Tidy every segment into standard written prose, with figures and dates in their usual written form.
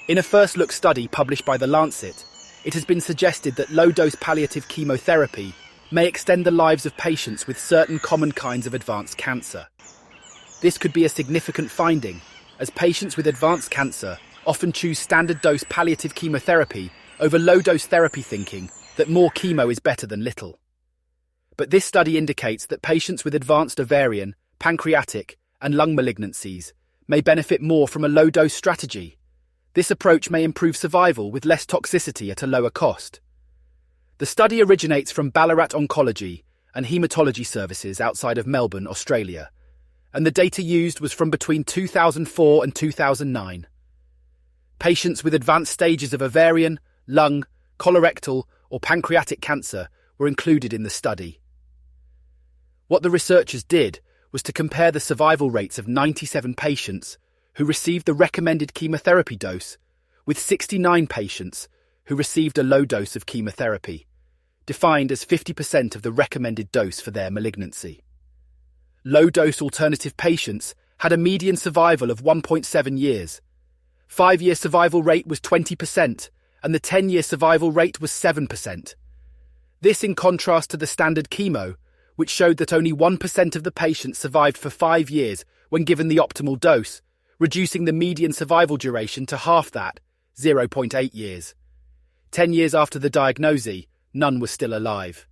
In a first-look study published by the Lancet, it has been suggested that low-dose palliative chemotherapy may extend the lives of patients with certain common kinds of advanced cancer. This could be a significant finding, as patients with advanced cancer often choose standard-dose palliative chemotherapy over low-dose therapy, thinking that more chemo is better than little. But this study indicates that patients with advanced ovarian, pancreatic, and lung malignancies may benefit more from a low-dose strategy. This approach may improve survival with less toxicity at a lower cost. The study originates from Ballarat Oncology and Haematology Services outside of Melbourne, Australia, and the data used was from between 2004 and 2009. Patients with advanced stages of ovarian, lung, colorectal, or pancreatic cancer were included in the study. What the researchers did was to compare the survival rates of 97 patients who received the recommended chemotherapy dose with 69 patients who received a low dose of chemotherapy, defined as 50% of the recommended dose for their malignancy. Low-dose alternative patients had a median survival of 1.7 years. 5-year survival rate was 20%, and the 10-year survival rate was 7%. This in contrast to the standard chemo, which showed that only 1% of the patients survived for 5 years when given the optimal dose, reducing the median survival duration to half that, 0.8 years. 10 years after the diagnosis, none was still alive.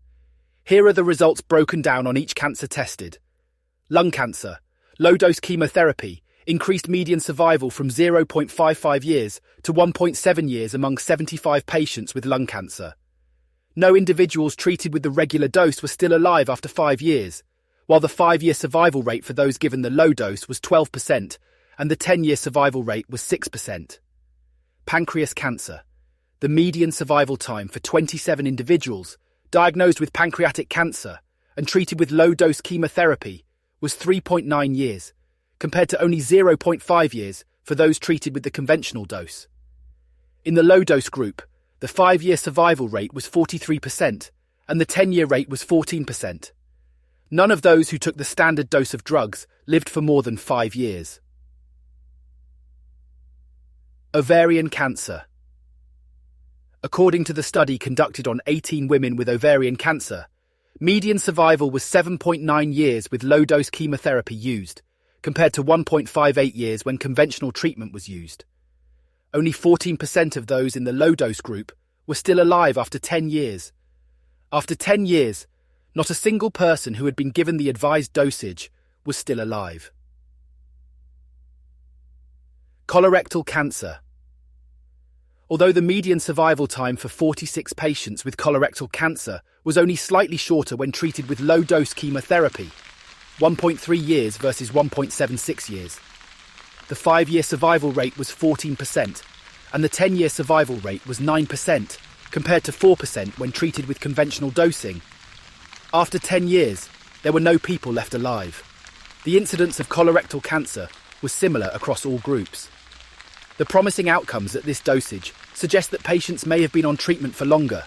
Here are the results broken down on each cancer tested. Lung cancer, low-dose chemotherapy, increased median survival from 0.55 years to 1.7 years among 75 patients with lung cancer. No individuals treated with the regular dose were still alive after 5 years, while the 5-year survival rate for those given the low dose was 12%, and the 10-year survival rate was 6%. Pancreas cancer. The median survival time for 27 individuals diagnosed with pancreatic cancer and treated with low-dose chemotherapy was 3.9 years, compared to only 0.5 years for those treated with the conventional dose. In the low-dose group, the 5-year survival rate was 43%, and the 10-year rate was 14%. None of those who took the standard dose of drugs lived for more than 5 years. Ovarian cancer. According to the study conducted on 18 women with ovarian cancer, median survival was 7.9 years with low-dose chemotherapy used, compared to 1.58 years when conventional treatment was used. Only 14% of those in the low-dose group were still alive after 10 years. After 10 years, not a single person who had been given the advised dosage was still alive. Colorectal cancer. Although the median survival time for 46 patients with colorectal cancer was only slightly shorter when treated with low-dose chemotherapy, 1.3 years versus 1.76 years, the 5-year survival rate was 14%, and the 10-year survival rate was 9%, compared to 4% when treated with conventional dosing. After 10 years, there were no people left alive. The incidence of colorectal cancer was similar across all groups. The promising outcomes at this dosage suggest that patients may have been on treatment for longer.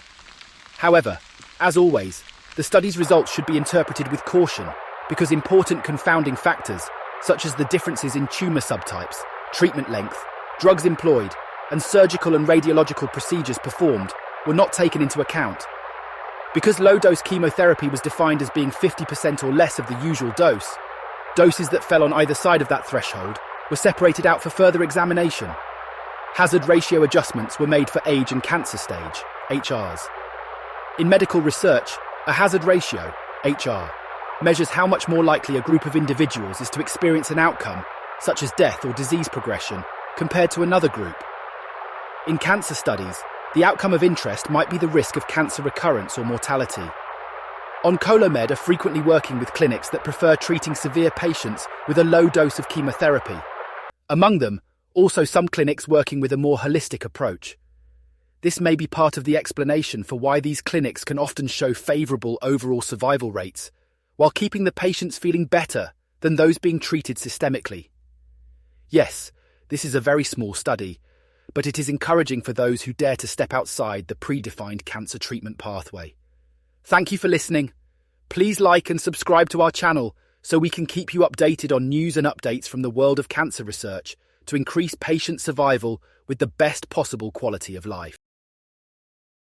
However, as always, the study's results should be interpreted with caution because important confounding factors, such as the differences in tumour subtypes, treatment length, drugs employed, and surgical and radiological procedures performed, were not taken into account. Because low-dose chemotherapy was defined as being 50% or less of the usual dose, doses that fell on either side of that threshold were separated out for further examination. Hazard ratio adjustments were made for age and cancer stage, HRs. In medical research, a hazard ratio, HR, measures how much more likely a group of individuals is to experience an outcome, such as death or disease progression, compared to another group. In cancer studies, the outcome of interest might be the risk of cancer recurrence or mortality. OncoloMed are frequently working with clinics that prefer treating severe patients with a low dose of chemotherapy. Among them, also some clinics working with a more holistic approach. This may be part of the explanation for why these clinics can often show favourable overall survival rates, while keeping the patients feeling better than those being treated systemically. Yes, this is a very small study, but it is encouraging for those who dare to step outside the predefined cancer treatment pathway. Thank you for listening. Please like and subscribe to our channel so we can keep you updated on news and updates from the world of cancer research to increase patient survival with the best possible quality of life.